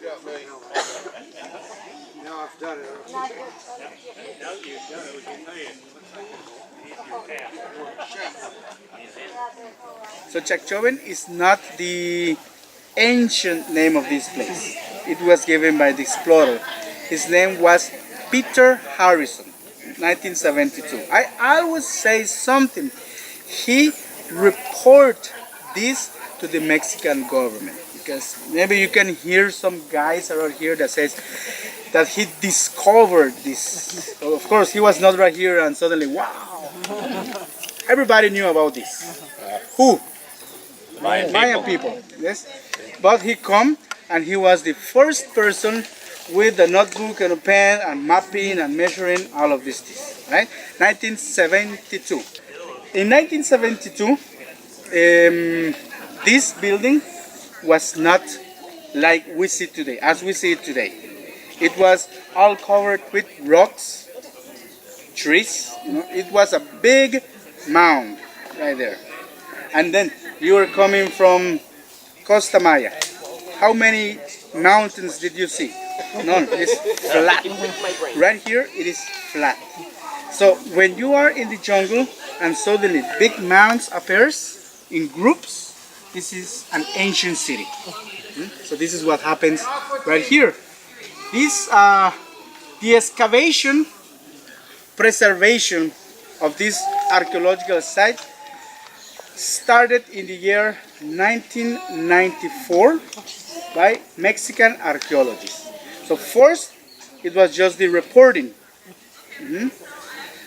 got me. Now I've done it. Now you've done it, we can tell you. So Chacchoben is not the ancient name of this place. It was given by the explorer. His name was Peter Harrison, 1972. I always say something. He report this to the Mexican government because maybe you can hear some guys around here that says that he discovered this. So of course, he was not right here and suddenly, wow! Everybody knew about this. Who? Mayan people. Yes. But he come and he was the first person with a notebook and a pen and mapping and measuring all of this, right? 1972. In 1972, this building was not like we see today, as we see it today. It was all covered with rocks, trees. You know, it was a big mound right there. And then you were coming from Costa Maya. How many mountains did you see? None. It's flat. Right here, it is flat. So when you are in the jungle and suddenly big mounds appears in groups, this is an ancient city. So this is what happens right here. This, the excavation, preservation of this archaeological site started in the year 1994 by Mexican archaeologists. So first, it was just the reporting.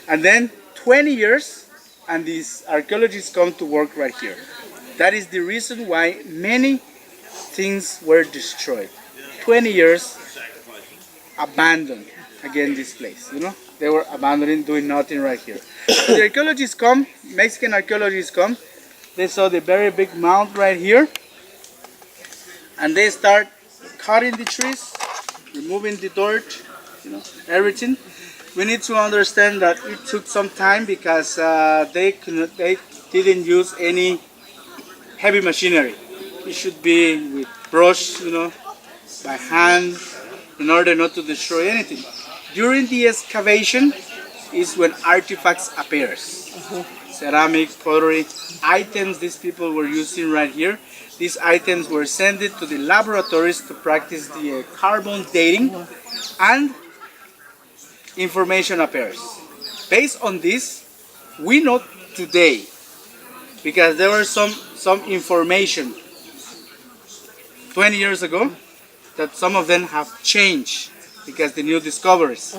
And then 20 years, and these archaeologists come to work right here. That is the reason why many things were destroyed. 20 years abandoned again this place, you know? They were abandoning, doing nothing right here. So the archaeologists come, Mexican archaeologists come, they saw the very big mound right here, and they start cutting the trees, removing the dirt, you know, everything. We need to understand that it took some time because they didn't use any heavy machinery. It should be with brush, you know, by hand, in order not to destroy anything. During the excavation is when artifacts appears. Ceramic, pottery, items these people were using right here. These items were sent to the laboratories to practice the carbon dating, and information appears. Based on this, we know today, because there was some information 20 years ago, that some of them have changed because the new discoveries.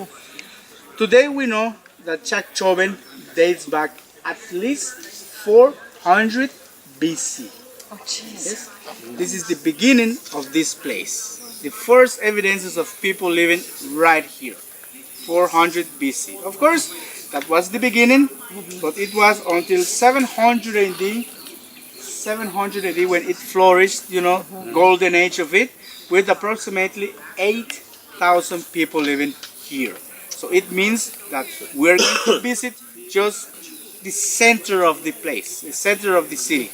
Today we know that Chacchoben dates back at least 400 BC. Oh, jeez. Yes? This is the beginning of this place. The first evidences of people living right here. 400 BC. Of course, that was the beginning, but it was until 700 AD, 700 AD when it flourished, you know, golden age of it, with approximately 8,000 people living here. So it means that we're going to visit just the center of the place, the center of the city,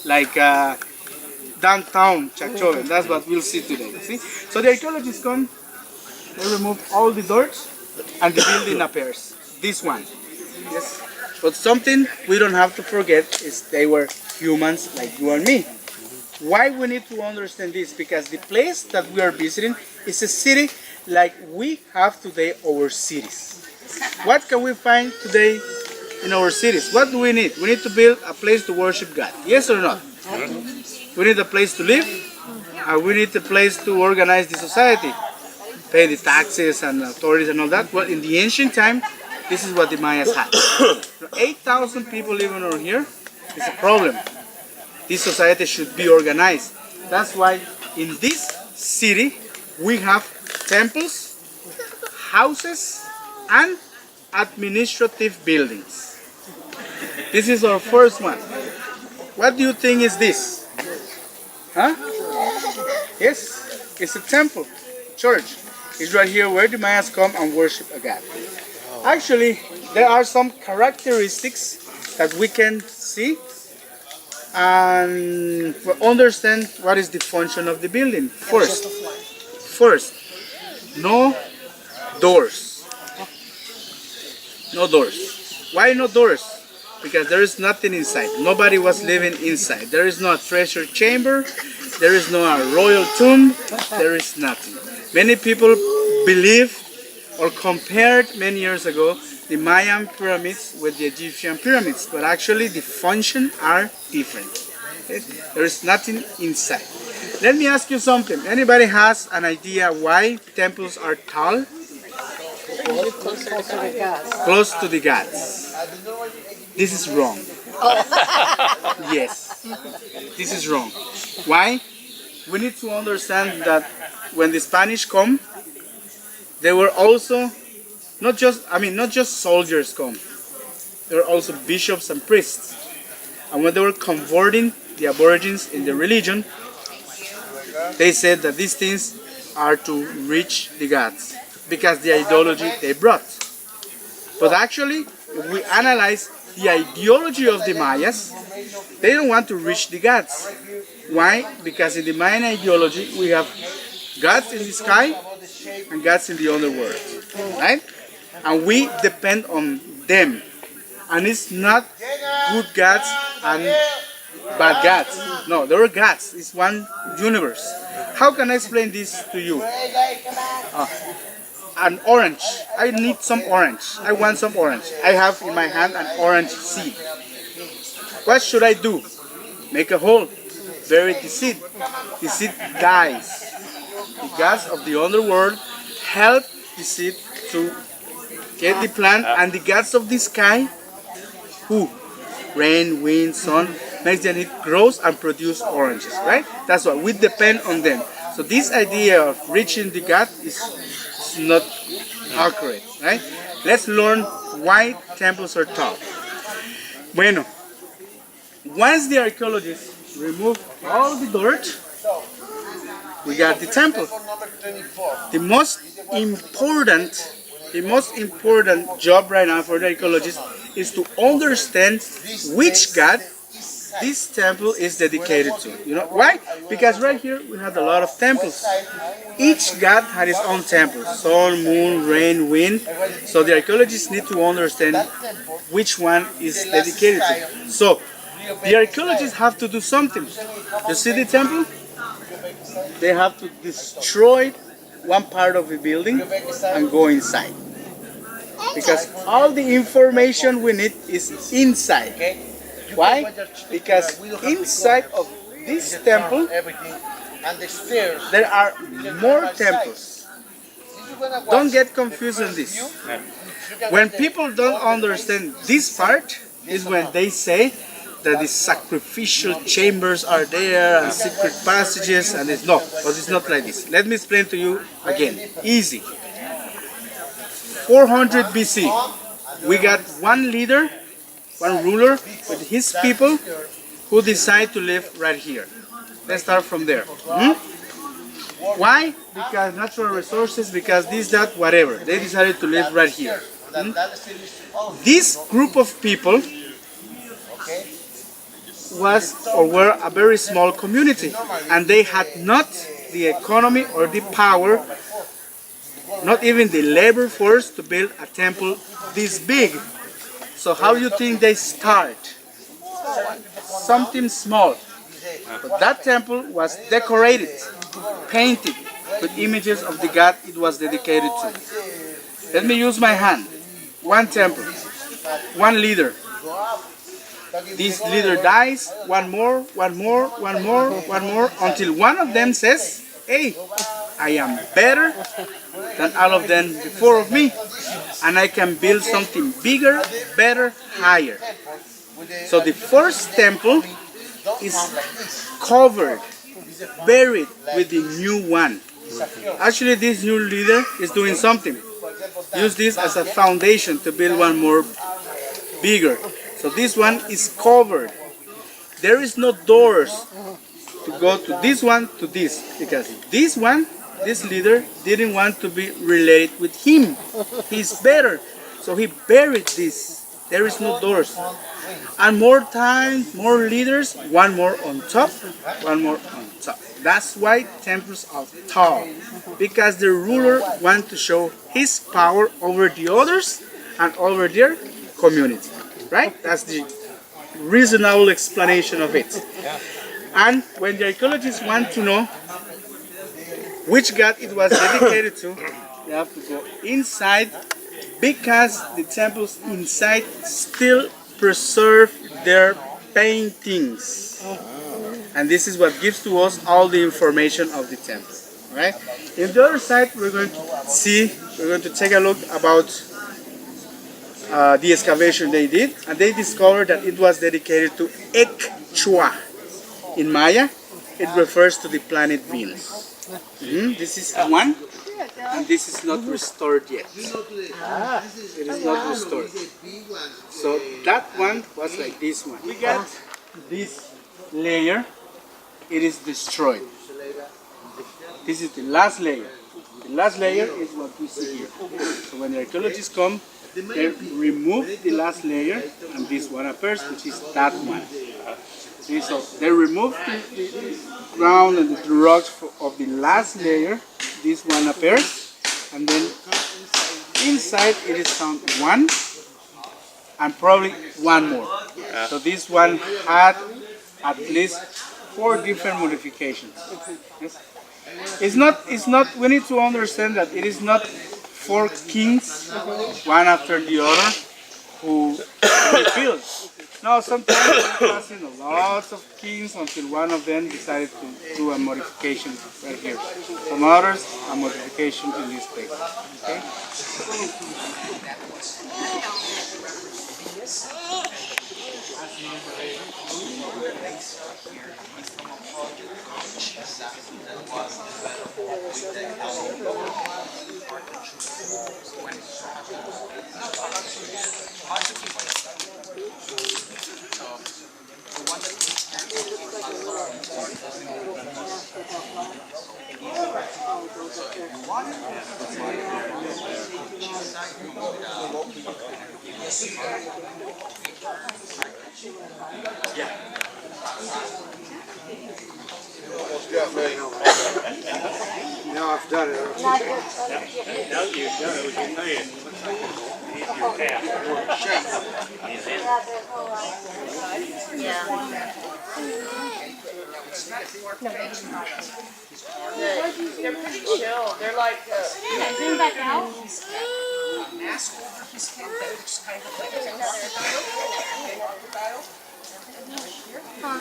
like downtown Chacchoben. That's what we'll see today. See? So the archaeologists come, they remove all the dirt, and the building appears. This one. Yes. But something we don't have to forget is they were humans like you and me. Why we need to understand this? Because the place that we are visiting is a city like we have today our cities. What can we find today in our cities? What do we need? We need to build a place to worship God. Yes or not? We need a place to live, and we need a place to organize the society, pay the taxes and authorities and all that. Well, in the ancient time, this is what the Mayas had. 8,000 people living over here is a problem. This society should be organized. That's why in this city we have temples, houses, and administrative buildings. This is our first one. What do you think is this? Huh? Yes, it's a temple, church. It's right here where the Mayas come and worship a god. Actually, there are some characteristics that we can see and understand what is the function of the building. First, First, no doors. No doors. Why no doors? Because there is nothing inside. Nobody was living inside. There is no treasure chamber. There is no royal tomb. There is nothing. Many people believe or compared many years ago the Mayan pyramids with the Egyptian pyramids, but actually the function are different. Okay? There is nothing inside. Let me ask you something. Anybody has an idea why temples are tall? Close to the gods. This is wrong. Yes, this is wrong. Why? We need to understand that when the Spanish come, they were also not just soldiers come. There were also bishops and priests. And when they were converting the Aborigines in the religion, they said that these things are to reach the gods because the ideology they brought. But actually, if we analyze the ideology of the Mayas, they don't want to reach the gods. Why? Because in the Mayan ideology, we have gods in the sky and gods in the underworld, right? And we depend on them. And it's not good gods and bad gods. No, there are gods. It's one universe. How can I explain this to you? An orange. I need some orange. I want some orange. I have in my hand an orange seed. What should I do? Make a hole. Bury the seed. The seed dies. The gods of the underworld help the seed to get the plant, and the gods of the sky, who? Rain, wind, sun, makes them it grows and produce oranges, right? That's why we depend on them. So this idea of reaching the God is not accurate, right? Let's learn why temples are tall. Bueno, once the archaeologists remove all the dirt, we got the temple. The most important job right now for the archaeologists is to understand which god this temple is dedicated to. You know why? Because right here we have a lot of temples. Each god had his own temple: sun, moon, rain, wind. So the archaeologists need to understand which one is dedicated to. So the archaeologists have to do something. You see the temple? They have to destroy one part of the building and go inside. Because all the information we need is inside. Why? Because inside of this temple there are more temples. Don't get confused on this. When people don't understand this part is when they say that the sacrificial chambers are there and secret passages, and it's not. But it's not like this. Let me explain to you again. Easy. 400 BC, we got one leader, one ruler with his people who decide to live right here. Let's start from there. Why? Because natural resources, because this, that, whatever. They decided to live right here. This group of people were a very small community, and they had not the economy or the power, not even the labor force, to build a temple this big. So how do you think they start? Something small. But that temple was decorated, painted with images of the god it was dedicated to. Let me use my hand. One temple, one leader. This leader dies, one more, until one of them says, hey, I am better than all of them before of me, and I can build something bigger, better, higher. So the first temple is covered, buried with the new one. Actually, this new leader is doing something. Use this as a foundation to build one more bigger. So this one is covered. There is no doors to go to this one, to this, because this one, this leader, didn't want to be related with him. He's better. So he buried this there is no doors. And more time, more leaders, one more on top, one more on top. That's why temples are tall, because the ruler wants to show his power over the others and over their community. Right? That's the reasonable explanation of it. And when the archaeologists want to know which god it was dedicated to, they have to go inside, because the temples inside still preserve their paintings. And this is what gives to us all the information of the temple. Right? In the other side, we're going to take a look about the excavation they did, and they discovered that it was dedicated to Ekchua. In Maya, it refers to the planet Venus. This is one, and this is not restored yet. It is not restored. So that one was like this one. We got this layer, it is destroyed. This is the last layer. The last layer is what we see here. So when the archaeologists come, they remove the last layer, and this one appears, which is that one. See, so they remove the ground and the rocks of the last layer. This one appears, and then inside it is found one, and probably one more. So this one had at least 4 different modifications. Yes? It's not, we need to understand that it is not 4 kings, one after the other, who rebuilt. No, sometimes we pass in lots of kings until one of them decided to do a modification right here. Some others, a modification in this place. Okay? Now I've done it. Now you've done it, we can pay it. Your tab. They're pretty chill. They're like, Zoom back out. mask over his head that looks kind of like a crocodile.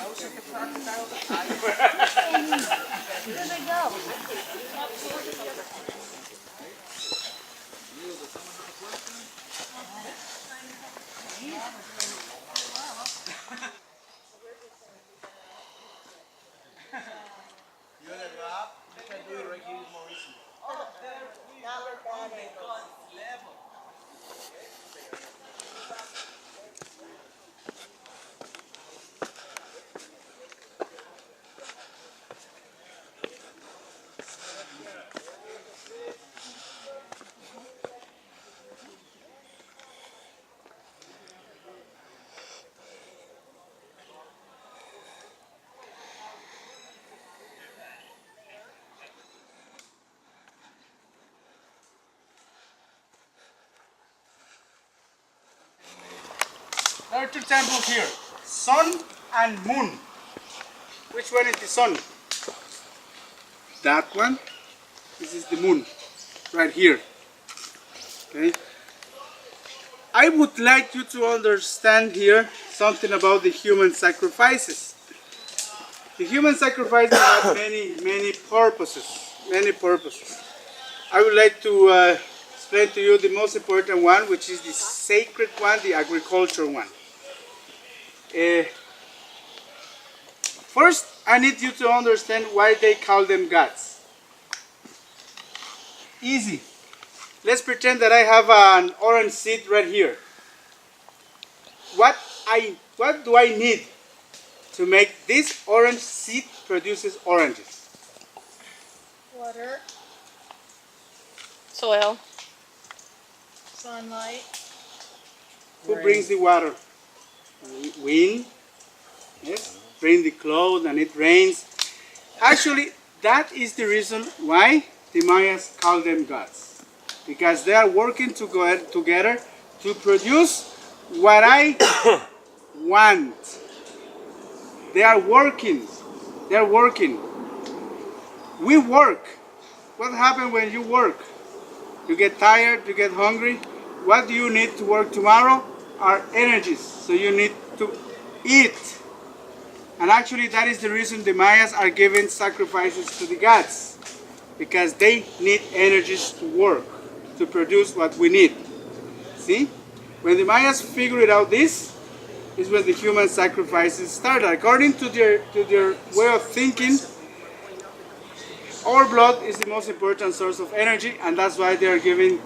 Looks like a crocodile. Where did they go? There are 2 temples here, sun and moon. Which one is the sun? That one. This is the moon, right here. Okay. I would like you to understand here something about the human sacrifices. The human sacrifices have many purposes. Many purposes. I would like to explain to you the most important one, which is the sacred one, the agricultural one. First, I need you to understand why they call them gods. Easy. Let's pretend that I have an orange seed right here. What do I need to make this orange seed produces oranges? Water, soil. sunlight, Who brings the water? Wind. Yes. Bring the cloud and it rains. Actually, that is the reason why the Mayas call them gods. Because they are working together to produce what I want. They are working. They are working. We work. What happens when you work? You get tired, you get hungry. What do you need to work tomorrow? Are energies. So you need to eat. And actually that is the reason the Mayas are giving sacrifices to the gods. Because they need energies to work, to produce what we need. See? When the Mayas figured out this, is when the human sacrifices started. According to their way of thinking, our blood is the most important source of energy, and that's why they are giving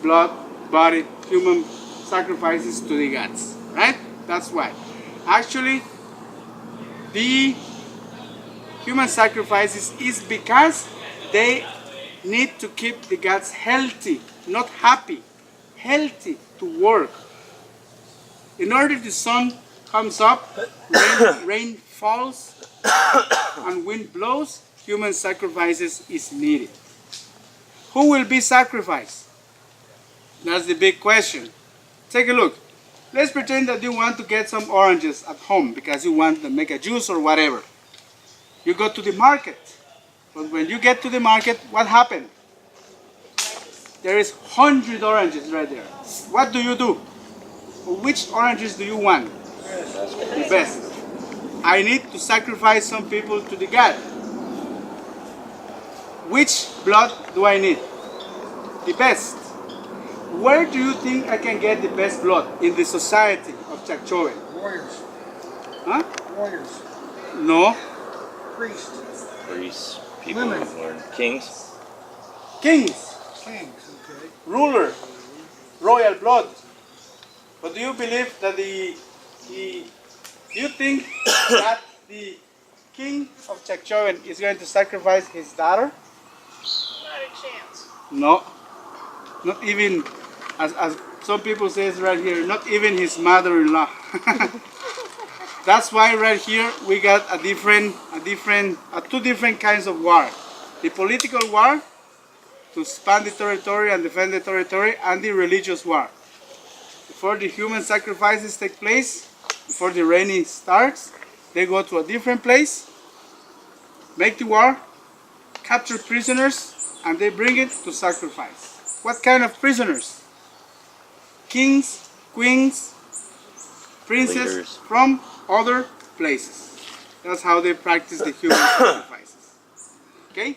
blood, body, human sacrifices to the gods. Right? That's why. Actually, the human sacrifices is because they need to keep the gods healthy, not happy, healthy to work. In order the sun comes up, rain falls, and wind blows, human sacrifices is needed. Who will be sacrificed? That's the big question. Take a look. Let's pretend that you want to get some oranges at home because you want to make a juice or whatever. You go to the market. But when you get to the market, what happened? There is 100 oranges right there. What do you do? Which oranges do you want? The best. I need to sacrifice some people to the god. Which blood do I need? The best. Where do you think I can get the best blood? In the society of Chacchoben? Warriors. Huh? Warriors. No. Priests. Priests, people Women. who learn, kings. Kings. Kings. Okay. Ruler. Royal blood. But do you believe that do you think that the king of Chacchoben is going to sacrifice his daughter? Not a chance. No. Not even, as some people say right here, not even his mother-in-law. That's why right here we got two different kinds of war. The political war to expand the territory and defend the territory, and the religious war. Before the human sacrifices take place, before the raining starts, they go to a different place, make the war, capture prisoners, and they bring it to sacrifice. What kind of prisoners? Kings, queens, princes Leaders. from other places. That's how they practice the human sacrifices. Okay?